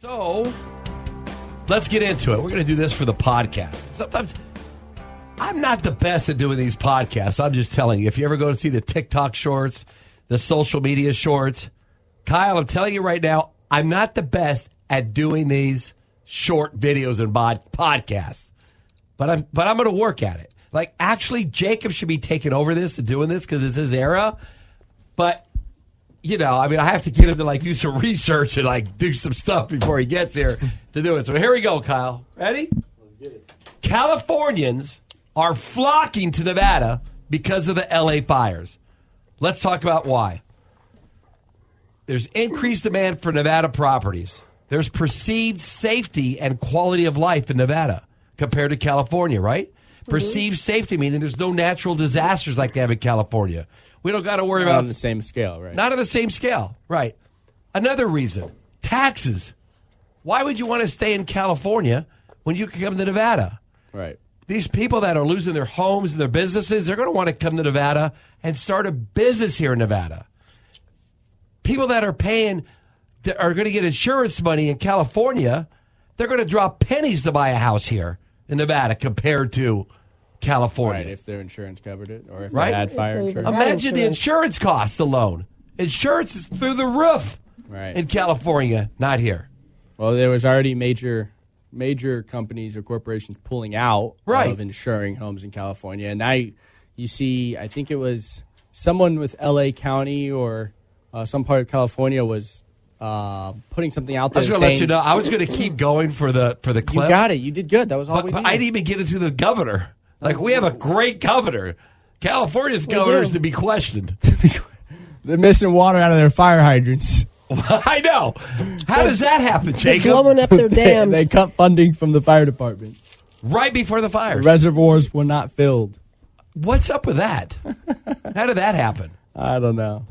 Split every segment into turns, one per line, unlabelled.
So, let's get into it. We're going to do this for the podcast. Sometimes I'm not the best at doing these podcasts. I'm just telling you. If you ever go to see the TikTok shorts, the social media shorts, Kyle, I'm telling you right now, I'm not the best at doing these short videos and podcasts. But I'm going to work at it. Like, actually, Jacob should be taking over this and doing this because it's his era. But I have to get him to do some research and do some stuff before he gets here to do it. So here we go, Kyle. Ready? Let's get it. Californians are flocking to Nevada because of the LA fires. Let's talk about why. There's increased demand for Nevada properties. There's perceived safety and quality of life in Nevada compared to California, right? Mm-hmm. Perceived safety meaning there's no natural disasters like they have in California. We don't got to worry about...
Not on the same scale, right?
Not on the same scale, right. Another reason, taxes. Why would you want to stay in California when you can come to Nevada?
Right.
These people that are losing their homes and their businesses, they're going to want to come to Nevada and start a business here in Nevada. People that are going to get insurance money in California, they're going to drop pennies to buy a house here in Nevada compared to California.
Right, if their insurance covered it or if
right?
they had fire insurance.
Imagine the insurance cost alone. Insurance is through the roof in California, not here.
Well, there was already major companies or corporations pulling out of insuring homes in California. And now you see, I think it was someone with L.A. County or some part of California was putting something out there.
I was going to let you know. I was going to keep going for the clip.
You got it. You did good. That was all we needed.
I didn't even get into the governor. We have a great governor. California's governor is to be questioned.
They're missing water out of their fire hydrants.
I know. How does that happen, Jacob?
Blowing up their dams.
They cut funding from the fire department.
Right before the fires.
The reservoirs were not filled.
What's up with that? How did that happen?
I don't know.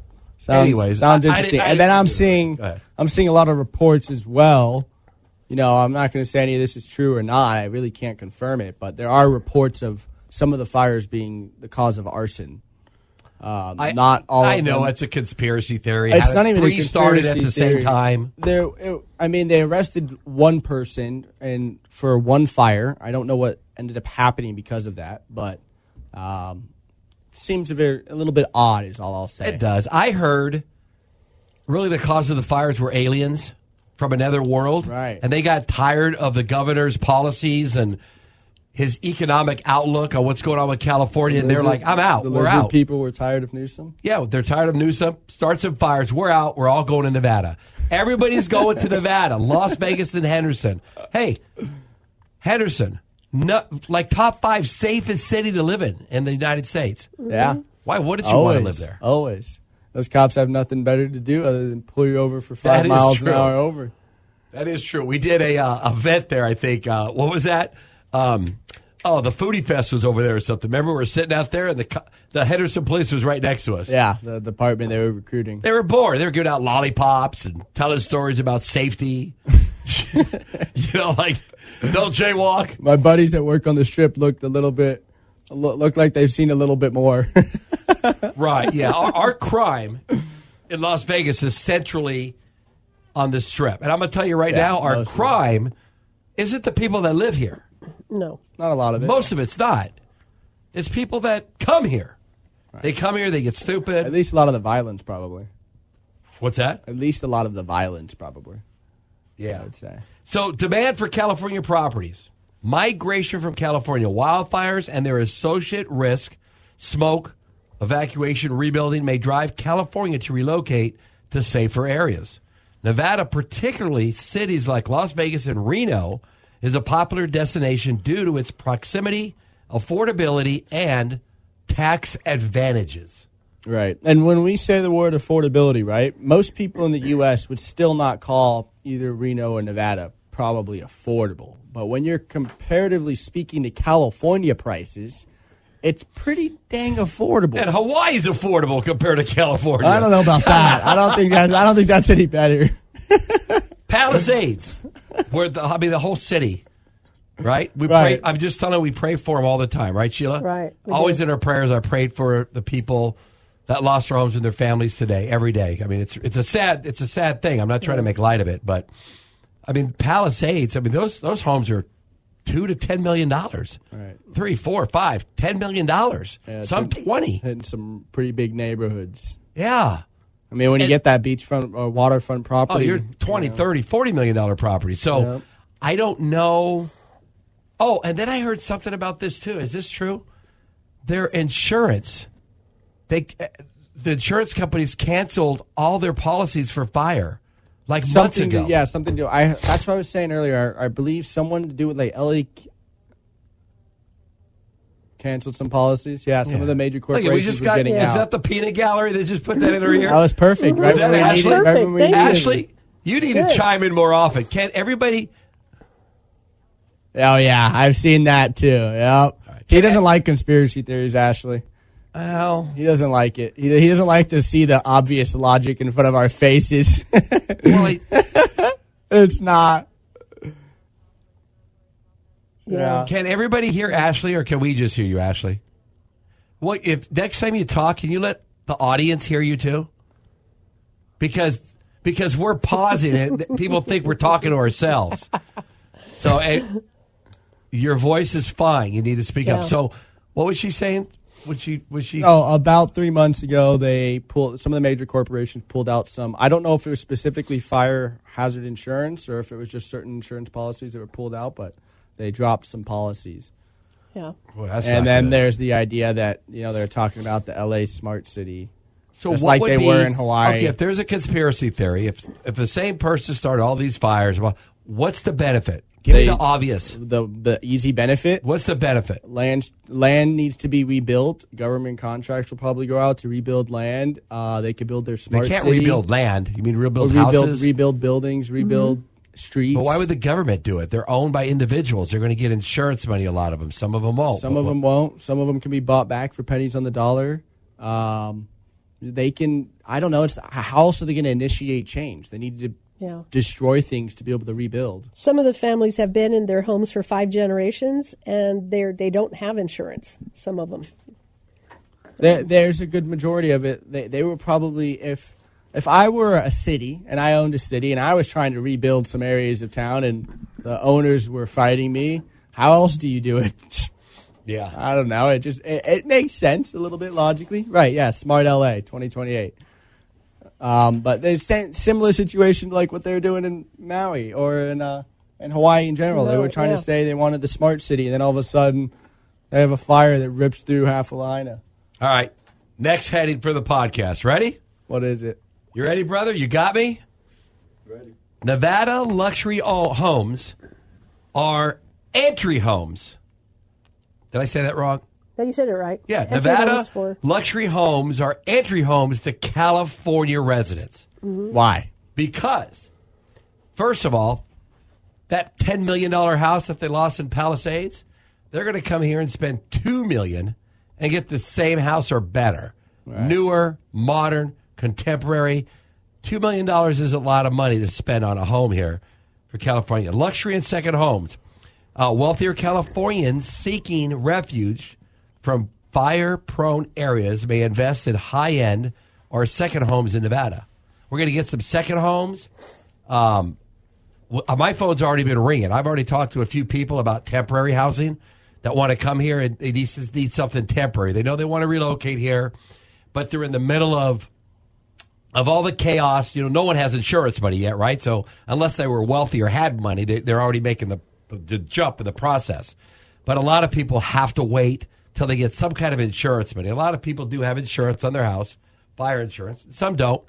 Anyways,
sounds interesting. And then I'm seeing a lot of reports as well. I'm not going to say any of this is true or not. I really can't confirm it, but there are reports of some of the fires being the cause of arson. Not all.
I know it's a conspiracy theory.
It's not even a conspiracy
started at the same time.
They arrested one person for one fire. I don't know what ended up happening because of that, but seems a little bit odd. Is all I'll say.
It does. I heard really the cause of the fires were aliens from another world.
Right.
And they got tired of the governor's policies and his economic outlook on what's going on with California. And they're like, I'm out. We're out.
People were tired of Newsom?
Yeah, they're tired of Newsom. Start some fires. We're out. We're all going to Nevada. Everybody's going to Nevada. Las Vegas and Henderson. Hey, Henderson, top 5 safest city to live in the United States.
Yeah.
Why wouldn't you want to live there?
Always. Those cops have nothing better to do other than pull you over for 5 miles an hour over.
That is true. We did a event there, I think. What was that? The Foodie Fest was over there or something. Remember, we were sitting out there, and the Henderson police was right next to us.
Yeah, the department they were recruiting.
They were bored. They were giving out lollipops and telling stories about safety. Don't jaywalk.
My buddies that work on the Strip looked like they've seen a little bit more.
Right, yeah. Our crime in Las Vegas is centrally on the Strip. And I'm going to tell you right now, our crime isn't the people that live here.
No.
Not a lot of it.
Most of it's not. It's people that come here. Right. They come here, they get stupid.
At least a lot of the violence, probably.
What's that?
At least a lot of the violence, probably.
Yeah.
I would say.
So, demand for California properties. Migration from California. Wildfires and their associate risk, smoke, evacuation, rebuilding may drive California to relocate to safer areas. Nevada, particularly cities like Las Vegas and Reno, is a popular destination due to its proximity, affordability, and tax advantages.
Right. And when we say the word affordability, right, most people in the U.S. would still not call either Reno or Nevada probably affordable. But when you're comparatively speaking to California prices, it's pretty dang affordable.
And Hawaii's affordable compared to California.
I don't know about that. I don't think that's any better.
Palisades, the whole city, right? Pray, I'm just telling you, we pray for them all the time, right, Sheila?
Right.
Always in our prayers, I prayed for the people that lost their homes and their families today, every day. I mean, it's a sad thing. I'm not trying to make light of it, but I mean, Palisades. I mean, those homes are $2 to $10 million.
Right.
3, 4, 5, $10 million.
Yeah,
some 20
in some pretty big neighborhoods.
Yeah.
I mean, when you get that beachfront or waterfront property,
you're 20, 30, $40 million property. So I don't know. Oh, and then I heard something about this too. Is this true? Their insurance, the insurance companies canceled all their policies for fire like months ago.
Something to do. That's what I was saying earlier. I believe someone to do with like LA canceled some policies. Yeah, some of the major corporations
we just got,
getting out.
Is that the peanut gallery? They just put that in our ear?
That was perfect. Right?
That Ashley? Ashley, you need to chime in more often. Can't everybody?
Oh, yeah. I've seen that, too. Yep. Right. He doesn't like conspiracy theories, Ashley.
Well,
he doesn't like it. He doesn't like to see the obvious logic in front of our faces. It's not. Yeah.
Can everybody hear Ashley, or can we just hear you, Ashley? Well, if next time you talk, can you let the audience hear you too? Because we're pausing it, people think we're talking to ourselves. So your voice is fine. You need to speak up. So what was she saying? Was she?
Oh, about 3 months ago, they pulled some of the major corporations pulled out some. I don't know if it was specifically fire hazard insurance or if it was just certain insurance policies that were pulled out, but they dropped some policies.
Yeah.
Well,
and then good. There's the idea that they're talking about the LA smart city.
So
just
what
like
would
they were in Hawaii.
Okay, if there's a conspiracy theory, if the same person started all these fires, well, what's the benefit? Give me the obvious.
The easy benefit.
What's the benefit?
Land needs to be rebuilt. Government contracts will probably go out to rebuild land. They could build their smart city.
They can't rebuild land. You mean rebuild houses?
Rebuild buildings, rebuild streets.
But why would the government do it? They're owned by individuals. They're going to get insurance money, a lot of them. Some of them won't.
Some of them won't. Some of them can be bought back for pennies on the dollar. They can, I don't know, how else are they going to initiate change? They need to destroy things to be able to rebuild.
Some of the families have been in their homes for 5 generations, and they don't have insurance, some of them.
There's a good majority of it. They were probably, if I were a city and I owned a city and I was trying to rebuild some areas of town and the owners were fighting me, how else do you do it?
Yeah.
I don't know. It makes sense a little bit logically. Right, yeah, Smart LA 2028. But there's similar situation like what they were doing in Maui or in Hawaii in general. They were trying to say they wanted the smart city, and then all of a sudden they have a fire that rips through half of Lahaina.
All right. Next heading for the podcast. Ready?
What is it?
You ready, brother? You got me?
Ready.
Nevada luxury homes are entry homes. Did I say that wrong?
No, you said it right.
Yeah, Nevada luxury homes are entry homes to California residents.
Mm-hmm.
Why?
Because, first of all, that $10 million house that they lost in Palisades, they're going to come here and spend $2 million and get the same house or better. Right. Newer, modern, contemporary. $2 million is a lot of money to spend on a home here for California. Luxury and second homes. Wealthier Californians seeking refuge from fire-prone areas may invest in high-end or second homes in Nevada. We're going to get some second homes. My phone's already been ringing. I've already talked to a few people about temporary housing that want to come here and they need something temporary. They know they want to relocate here, but they're in the middle of all the chaos. No one has insurance money yet, right? So unless they were wealthy or had money, they're already making the jump in the process. But a lot of people have to wait till they get some kind of insurance money. A lot of people do have insurance on their house, fire insurance. Some don't,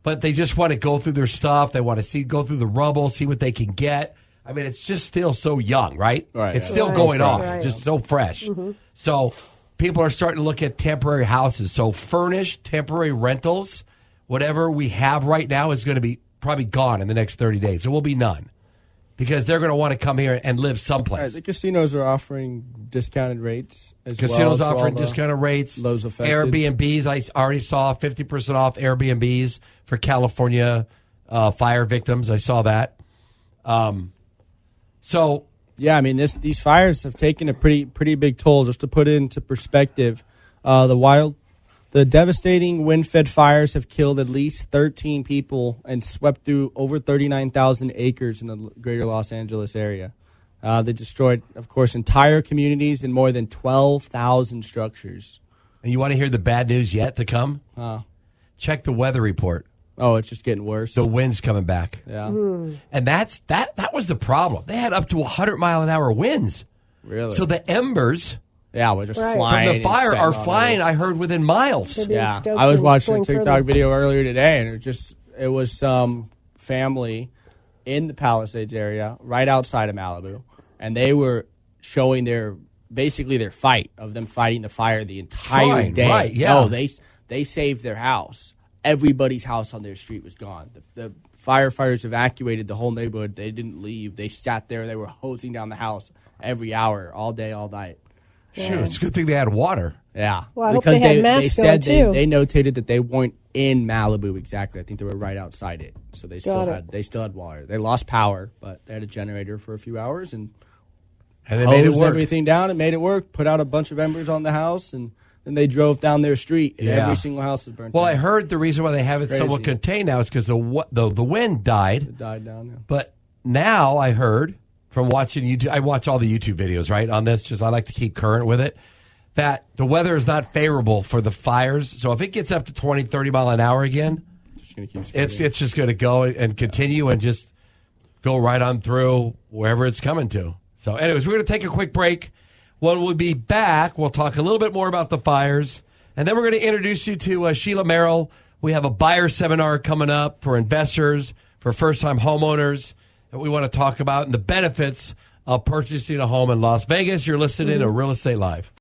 but they just want to go through their stuff. They want to go through the rubble, see what they can get. I mean, it's just still so young, right? It's still going on, just so fresh. Mm-hmm. So people are starting to look at temporary houses. So furnished temporary rentals, whatever we have right now is going to be probably gone in the next 30 days. There will be none. Because they're going to want to come here and live someplace.
Right, the casinos are offering discounted rates as
Casinos
well.
offering discounted rates.
Those affected.
Airbnbs, I already saw 50% off Airbnbs for California fire victims. I saw that. So
yeah, I mean these fires have taken a pretty big toll. Just to put it into perspective, the The devastating wind-fed fires have killed at least 13 people and swept through over 39,000 acres in the greater Los Angeles area. They destroyed, of course, entire communities and more than 12,000 structures.
And you want to hear the bad news yet to come? Check the weather report.
Oh, it's just getting worse.
The wind's coming back.
Yeah.
And that was the problem. They had up to 100-mile-an-hour winds.
Really?
So the embers
we're just
Right.
flying.
from the fire are
on
flying,
it.
I heard, within miles.
They're being
Yeah,
stoked
I was
and
watching a
going
TikTok
further.
video earlier today, and it was some family in the Palisades area, right outside of Malibu, and they were showing their fight of them fighting the fire the entire
Trying,
day.
right, yeah.
No, they saved their house. Everybody's house on their street was gone. The firefighters evacuated the whole neighborhood. They didn't leave. They sat there. They were hosing down the house every hour, all day, all night.
Shoot, it's a good thing they had water.
Yeah.
Well, I hope they had masks
said
on, too.
they notated that they weren't in Malibu exactly. I think they were right outside it. So they still had water. They lost power, but they had a generator for a few hours and
they made it
hosed
work.
everything down and made it work. Put out a bunch of embers on the house, and then they drove down their street, and every single house was burnt
Well,
down.
I heard the reason why they have it
Crazy.
somewhat contained now is because the wind died.
It died down. Yeah.
But now I heard from watching YouTube, I watch all the YouTube videos, right, on this, because I like to keep current with it, that the weather is not favorable for the fires. So if it gets up to 20, 30 mile an hour again,
Just gonna keep
it's
spreading.
just going to go and continue and just go right on through wherever it's coming to. So anyways, we're going to take a quick break. When we'll be back, we'll talk a little bit more about the fires. And then we're going to introduce you to Sheila Merrill. We have a buyer seminar coming up for investors, for first-time homeowners that we want to talk about and the benefits of purchasing a home in Las Vegas. You're listening to Real Estate Live.